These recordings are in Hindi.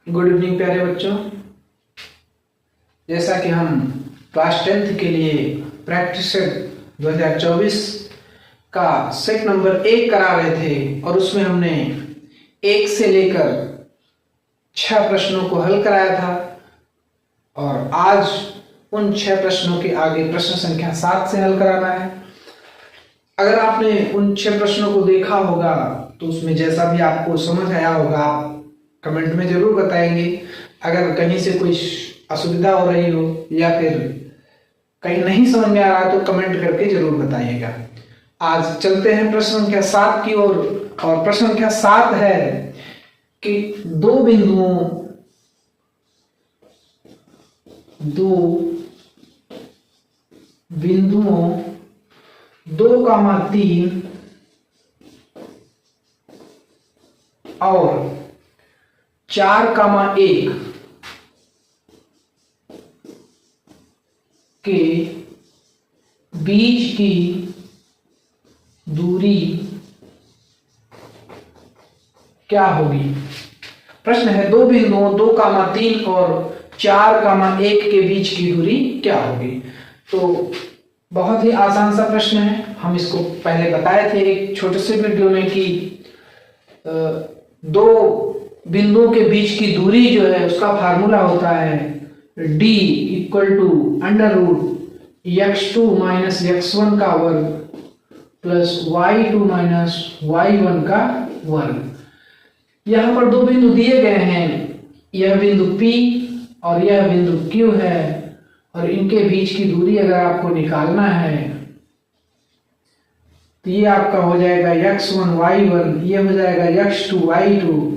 गुड इवनिंग प्यारे बच्चों। जैसा कि हम क्लास 10th के लिए प्रैक्टिस सेट 2024 का सेट नंबर 1 करा रहे थे और उसमें हमने 1 से लेकर 6 प्रश्नों को हल कराया था और आज उन 6 प्रश्नों के आगे प्रश्न संख्या 7 से हल कराना है। अगर आपने उन 6 प्रश्नों को देखा होगा तो उसमें जैसा भी आपको समझ आया होगा आप कमेंट में जरूर बताएंगे। अगर कहीं से कोई असुविधा हो रही हो या फिर कहीं नहीं समझ में आ रहा तो कमेंट करके जरूर बताइएगा। आज चलते हैं प्रश्न संख्या 7 की ओर और प्रश्न संख्या 7 है कि दो बिंदुओं 2,3 और 4,1 के बीच की दूरी क्या होगी। प्रश्न है दो बिंदुओं 2,3 और 4,1 के बीच की दूरी क्या होगी। तो बहुत ही आसान सा प्रश्न है। हम इसको पहले बताए थे एक छोटे से वीडियो में कि दो बिंदुओं के बीच की दूरी जो है उसका फार्मूला होता है d = x2 - x1 का वर्ग प्लस y2 - y1 का वर्ग। यहाँ पर दो बिंदु दिए गए हैं, यह बिंदु P और यह बिंदु Q है और इनके बीच की दूरी अगर आपको निकालना है तो ये आपका हो जाएगा x1 y1, ये हो जाएगा x2 y2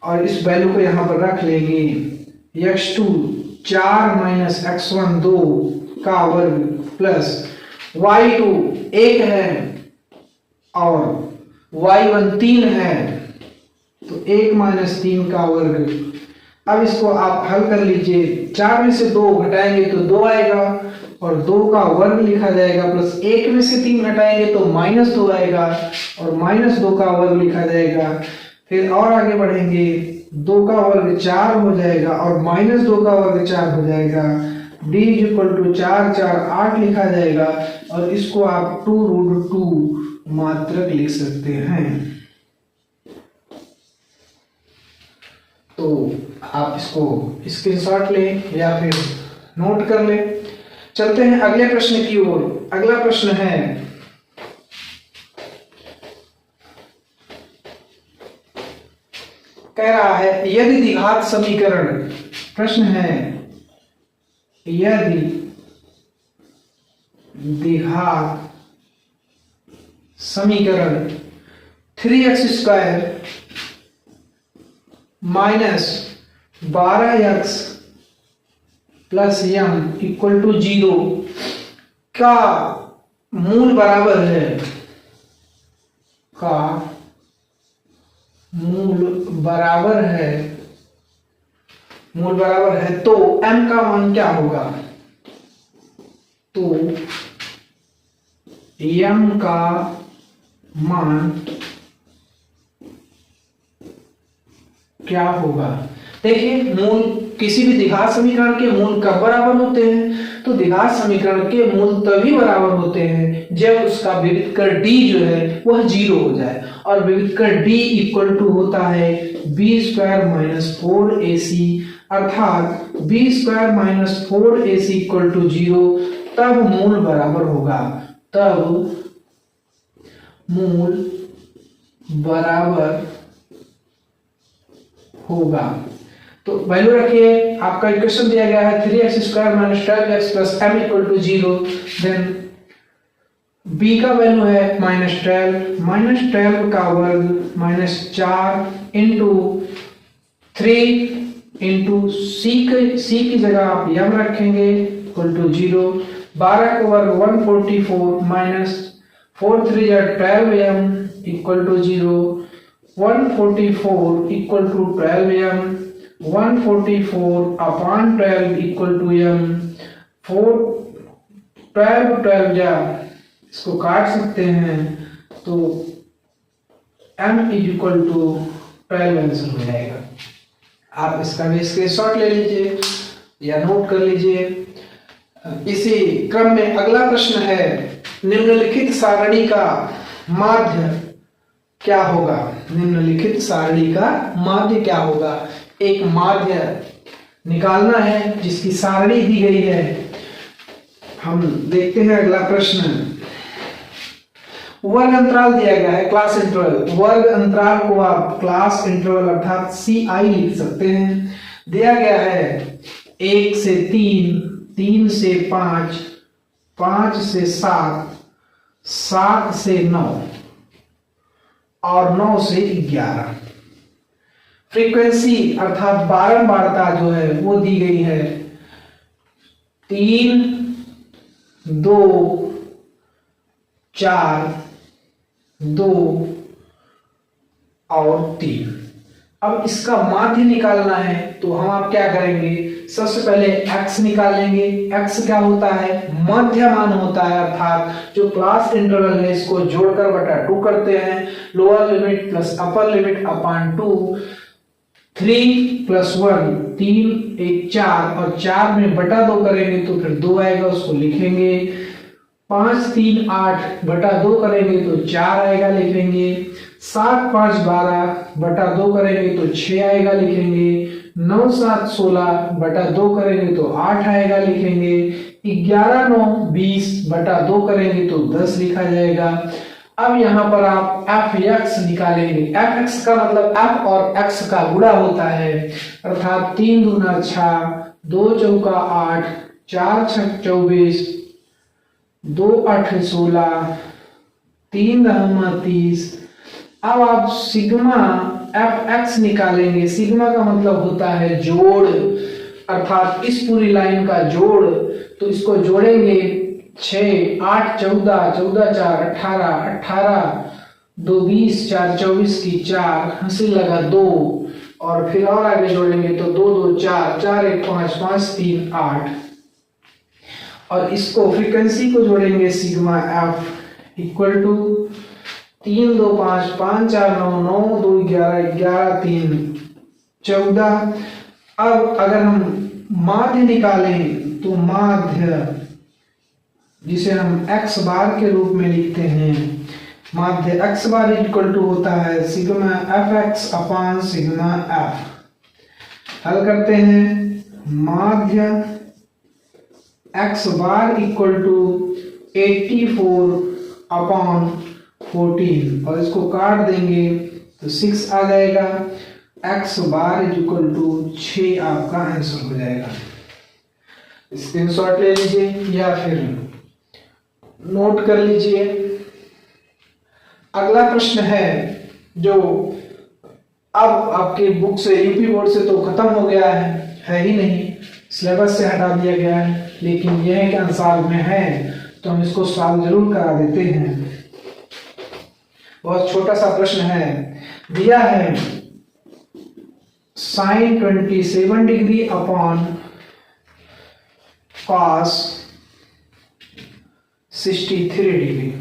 और इस वैल्यू को यहाँ पर रख लेंगे। x2 4 - x1 2 का वर्ग प्लस y2 1 है और y1 3 है तो 1 - 3 का वर्ग। अब इसको आप हल कर लीजिए। 4 में से 2 घटाएंगे तो 2 आएगा और 2 का वर्ग लिखा जाएगा प्लस 1 में से 3 घटाएंगे तो -2 आएगा और -2 का वर्ग लिखा जाएगा। फिर और आगे बढ़ेंगे, 2 का वर्ग 4 हो जाएगा और -2 का वर्ग 4 हो जाएगा। d = 4 4 8 लिखा जाएगा और इसको आप 2√2 मात्रक लिख सकते हैं। तो आप इसको स्क्रीनशॉट लें या फिर नोट कर लें। चलते हैं अगले प्रश्न की ओर। अगला प्रश्न है कह रहा है यदि द्विघात समीकरण, प्रश्न है यदि द्विघात समीकरण 3x² - 12x + m = 0 का मूल बराबर है तो m का मान क्या होगा। तो m का मान क्या होगा। देखिए, मूल किसी भी द्विघात समीकरण के मूल कब बराबर होते हैं। तो द्विघात समीकरण के मूल तभी बराबर होते हैं जब उसका विविधकर d जो है वह 0 हो जाए और विविधकर d = होता है b² - 4ac अर्थात b² - 4ac = 0। तब मूल बराबर होगा, तो वैल्यू रखिए। आपका इक्वेशन दिया गया है 3x² - 12x + m = 0। Then b का वैल्यू है -12 का वर्ग -4 × 3 × c की जगह आप m रखेंगे = 0। 12 का वर्ग 144 - 4 3 12m = 0। 144 = 12m, 144/12 = m। 12 या इसको काट सकते हैं तो m = 12 आंसर हो जाएगा। आप इसका भी स्क्रीनशॉट ले लीजिए या नोट कर लीजिए। इसी क्रम में अगला प्रश्न है, निम्नलिखित सारणी का माध्य क्या होगा? निम्नलिखित सारणी का माध्य क्या होगा? एक माध्य निकालना है जिसकी सारणी दी गई है। हम देखते हैं अगला प्रश्न। वर्ग अंतराल दिया गया है, क्लास इंटरवल। वर्ग अंतराल को आप क्लास इंटरवल अर्थात CI लिख सकते हैं। दिया गया है 1 से 3, 3 से 5, 5 से 7, 7 से 9 और 9 से 11। फ्रीक्वेंसी अर्थात बारंबारता जो है वो दी गई है 3, 2, 4, 2 और 3। अब इसका माध्य निकालना है तो हम आप क्या करेंगे, सबसे पहले x निकालेंगे। x क्या होता है? मध्य मान होता है, अर्थात जो क्लास इंटरवल है इसको जोड़कर बटा 2 करते हैं। Lower limit plus upper limit upon 2। 3 plus 1 3, 1 4 और 4 में बटा 2 करेंगे तो फिर 2 आएगा, उसको लिखेंगे। 5 3 8 बटा 2 करेंगे तो 4 आएगा, लिखेंगे। 7 5 12 बटा 2 करेंगे तो 6 आएगा, लिखेंगे। 9 7 16 बटा 2 करेंगे तो 8 आएगा, लिखेंगे। 11 9 20 बटा 2 करेंगे तो 10 लिखा जाएगा। अब यहाँ पर आप fx निकालेंगे। fx का मतलब f और x का गुणा होता है, अर्थात 3 दूना 6, 2 चौका 8, 4 छक 24, 2 8 16, 3 दहमा 30। अब आप सिग्मा fx निकालेंगे। सिग्मा का मतलब होता है जोड़, अर्थात इस पूरी लाइन का जोड़। तो इसको जोड़ेंगे 6 8 14, 14 4 18, 18 2 20, 4 24 की 4, हंसी लगा 2 और फिर और आगे जोड़ेंगे तो 2 2 4, 4 1 5, 5 3 8 और इसको फ्रीक्वेंसी को जोड़ेंगे सिग्मा f इक्वल टू 3 2 5, 5 4 9, 9 2 11, 11 3 14। अब अगर हम माध्य निकालें तो माध्य जिसे हम x बार के रूप में लिखते हैं, माध्य x बार इक्वल टू होता है sigma fx upon sigma f। हल करते हैं, माध्य x bar equal to 84 upon 14 और इसको काट देंगे तो 6 आ जाएगा। x बार इक्वल टू 6 आपका आंसर हो जाएगा। स्क्रीनशॉट ले लीजिए या फिर नोट कर लीजिए। अगला प्रश्न है जो अब आपके बुक से यूपी बोर्ड से तो खत्म हो गया है ही नहीं, सिलेबस से हटा दिया गया है, लेकिन यह ज्ञान साल में है तो हम इसको सॉल्व जरूर करा देते हैं। बहुत छोटा सा प्रश्न है, दिया है sin 27 degree upon cos 63 degree.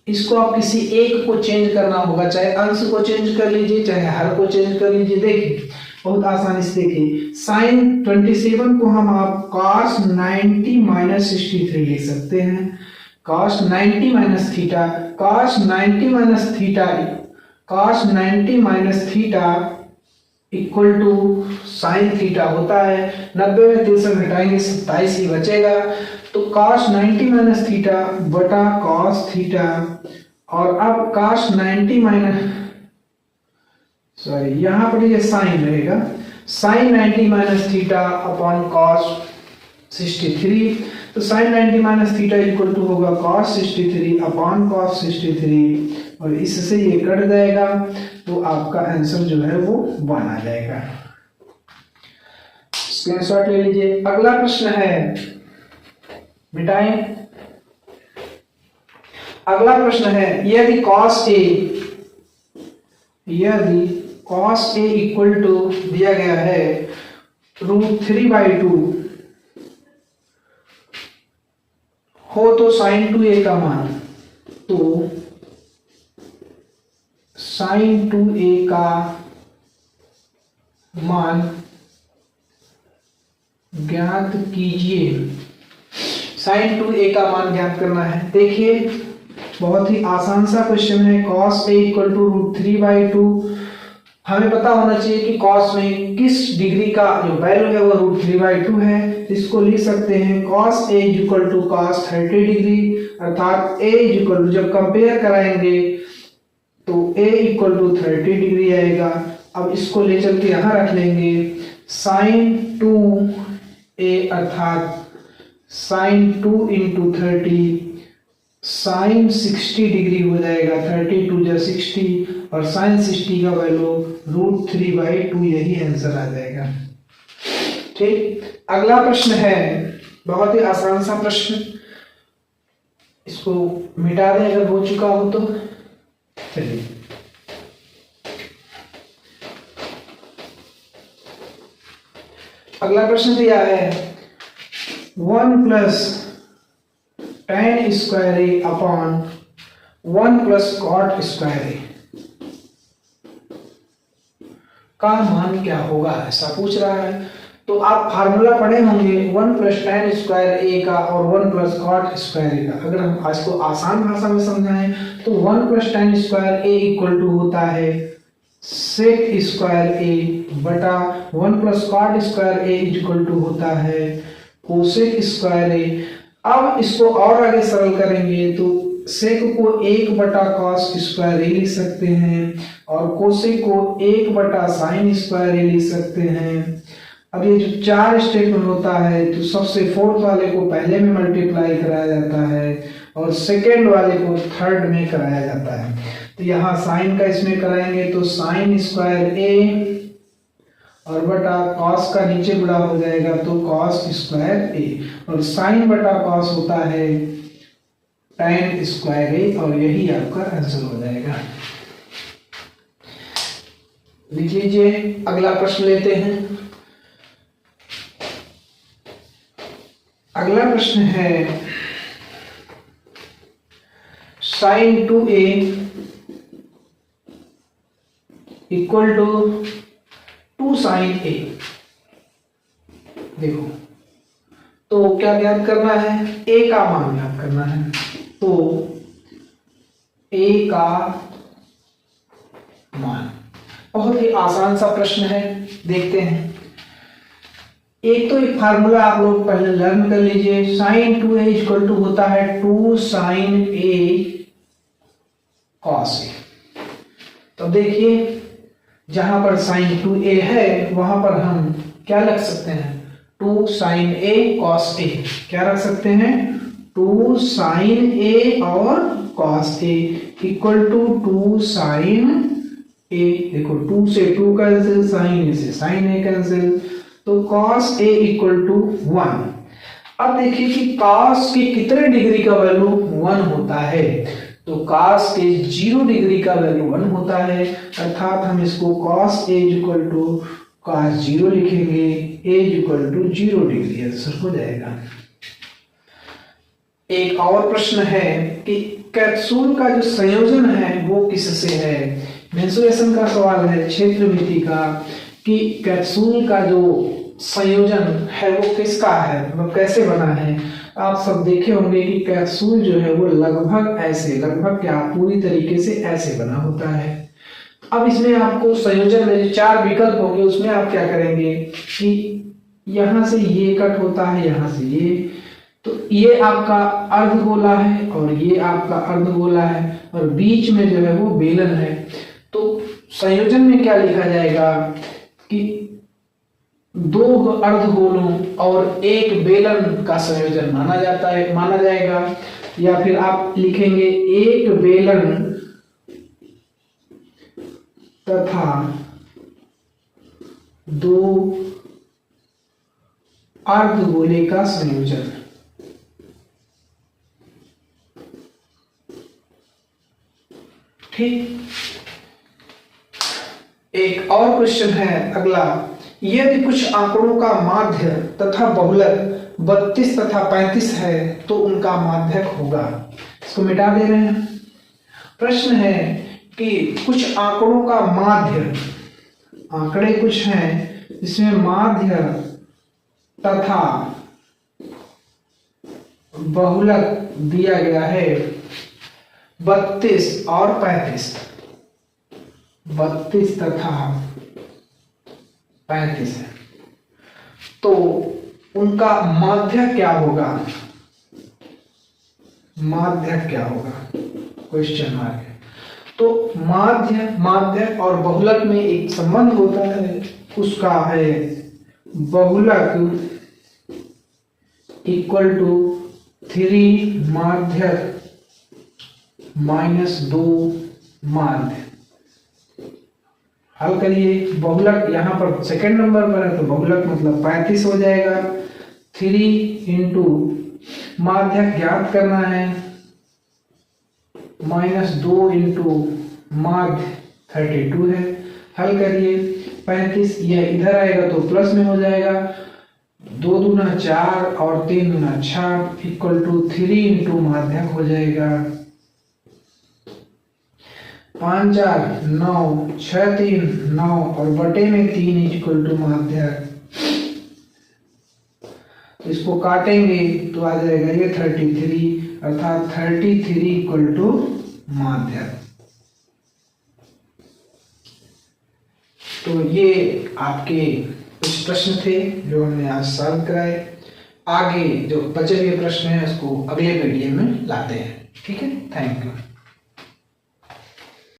इसको आप किसी एक को चेंज करना होगा, चाहे अंश को चेंज कर लीजिए चाहे हर को चेंज कर लीजिए। देखिए बहुत आसानी से देखिए, sin 27 को हम आप cos 90 माइनस 63 लिख सकते हैं। cos 90 minus theta, cos 90 minus theta, cos 90 minus theta equal to sine theta होता है। 90 में 3 से घटाएंगे 27 ही बचेगा, तो cos 90 माइनस थीटा बटा cos थीटा। और अब cos 90 माइनस यहाँ पर ये साइन रहेगा, sin 90 minus theta upon cos 63। तो sin 90 minus theta equal to होगा cos 63 अपॉन cos 63 और इससे ये कट जाएगा तो आपका आंसर जो है वो 1 आ जाएगा। स्क्रीनशॉट ले लीजिए। अगला प्रश्न है, मिटाएं। अगला प्रश्न है, यदि cos a इक्वल टू दिया गया है √3/2 हो तो sin 2a का मान, तो sin 2a का मान ज्ञात कीजिए। sin 2a का मान ज्ञात करना है। देखिए बहुत ही आसान सा क्वेश्चन है। cos a equal to √3/2। हमें पता होना चाहिए कि cos में किस डिग्री का जो वैल्यू है वो √3/2 है। इसको लिख सकते हैं cos a equal to cos 30 degree, अर्थात a इक्वल टू, जब कंपेयर कराएंगे तो a इक्वल टू 30 डिग्री आएगा। अब इसको ले चल के यहाँ रख लेंगे। sin 2a अर्थात sin 2 इंटू 30 sin 60 डिग्री हो जाएगा। 30 टू जा 60 और sin 60 का वैल्यू √3/2, यही आंसर आ जाएगा। ठीक, अगला प्रश्न है बहुत ही आसान सा प्रश्न। इसको मिटा दें अगर हो चुका हो तो। चलिए अगला प्रश्न दिया है 1 प्लस tan स्क्वायर ए अपॉन 1 प्लस cot स्क्वायर ए का मान क्या होगा, ऐसा पूछ रहा है। तो आप फार्मूला पढ़े होंगे 1 प्लस tan स्क्वायर ए का और 1 प्लस cot स्क्वायर ए का। अगर हम आज को आसान भाषा में समझाएं तो 1 plus tan square a equal to होता है sec स्क्वायर ए बटा 1 plus cot square a equal to होता है cosec स्क्वायर ए। अब इसको और आगे सरल करेंगे तो सेक को 1 बटा कॉस स्क्वायर ए लिख सकते हैं और कोसेक को 1 बटा साइन स्क्वायर ए लिख सकते हैं। अब ये जो 4 स्टेप में होता है तो सबसे फोर्थ वाले को पहले में मल्टीप्लाई कराया जाता है और सेकेंड वाले को थर्ड में कराया जाता है। तो यहाँ साइन का इसमें कराएंगे तो साइन स्क्वायर ए और बटा कॉस का नीचे गुणा हो जाएगा तो कॉस स्क्वायर ए और साइन बटा कॉस होता है tan स्क्वायर ए और यही आपका आंसर हो जाएगा। लिख लीजिए। अगला प्रश्न लेते हैं। अगला प्रश्न है sin 2a equal to 2 sin a। देखो तो क्या ज्ञात करना है, a का मान ज्ञात करना है। तो a का मान बहुत ही आसान सा प्रश्न है, देखते हैं। एक तो एक फार्मूला आप लोग पहले लर्न कर लीजिए। sin 2a इक्वल टू होता है 2 sin a cos a। तो देखिए जहां पर sin 2a है वहां पर हम क्या रख सकते हैं, 2 sin a cos a। क्या रख सकते हैं, 2 sin a और cos a equal to 2 sin a। देखो 2 से 2 कैंसिल, sin a से sin a कैंसिल, तो cos a इक्वल टू 1। अब देखिए कि cos के कितने डिग्री का वैल्यू 1 होता है, तो cos के 0 डिग्री का वैल्यू 1 होता है, अर्थात हम इसको cos a equal to cos 0 लिखेंगे, a equal to 0 degree answer हो जाएगा। एक और प्रश्न है कि कैप्सूल का जो संयोजन है वो किससे है। मेंसुरेशन का सवाल है, क्षेत्रमिति का, कि कैप्सूल का जो संयोजन है वो किसका है, मतलब कैसे बना है। आप सब देखे होंगे कि कैप्सूल जो है वो लगभग ऐसे, लगभग क्या पूरी तरीके से ऐसे बना होता है। अब इसमें आपको संयोजन में जो 4 विकल्प होंगे उसमें आप क्या करेंगे कि यहां से ये कट होता है, यहां से ये, तो ये आपका अर्धगोला है और ये आपका अर्धगोला है और बीच में जो है वो बेलन है। तो संयोजन में क्या लिखा जाएगा कि 2 अर्धगोलों और 1 बेलन का संयोजन माना जाएगा, या फिर आप लिखेंगे 1 बेलन तथा 2 अर्धगोले का संयोजन। ठीक, एक और क्वेश्चन है अगला, यदि कुछ आंकड़ों का माध्य तथा बहुलक 32 तथा 35 है तो उनका माध्यक होगा। इसको मिटा दे रहे हैं। प्रश्न है कि कुछ आंकड़ों का माध्य आंकड़े कुछ हैं इसमें माध्य तथा बहुलक दिया गया है 32 और 35, 32 तथा 35 है, तो उनका माध्य क्या होगा? माध्य क्या होगा? क्वेश्चन मार्क है। तो माध्य और बहुलक में एक संबंध होता है, उसका है बहुलक इक्वल टू 3 माध्य माइनस 2 माध्य। हल करिए। बहुलक यहाँ पर सेकंड नंबर पर है तो बहुलक मतलब 35 हो जाएगा। 3 इंटू माध्य ज्ञात करना है, माइनस 2 इंटू माध्य 32 है। हल करिए। 35 यह इधर आएगा तो प्लस में हो जाएगा, 2 दूना 4 और 3 दूना 6 इक्वल टू 3 इंटू माध्यक हो जाएगा। 5 4 9, 6 3 9 और बटे में 3 इक्वल टू माध्यक। इसको काटेंगे तो आ जाएगा ये 33, अर्थात 33 इक्वल टू माध्यक। तो ये आपके कुछ प्रश्न थे जो हमने आज सॉल्व कराए। आगे जो बचे हुए प्रश्न हैं उसको अगले वीडियो में लाते हैं। ठीक है, थैंक यू।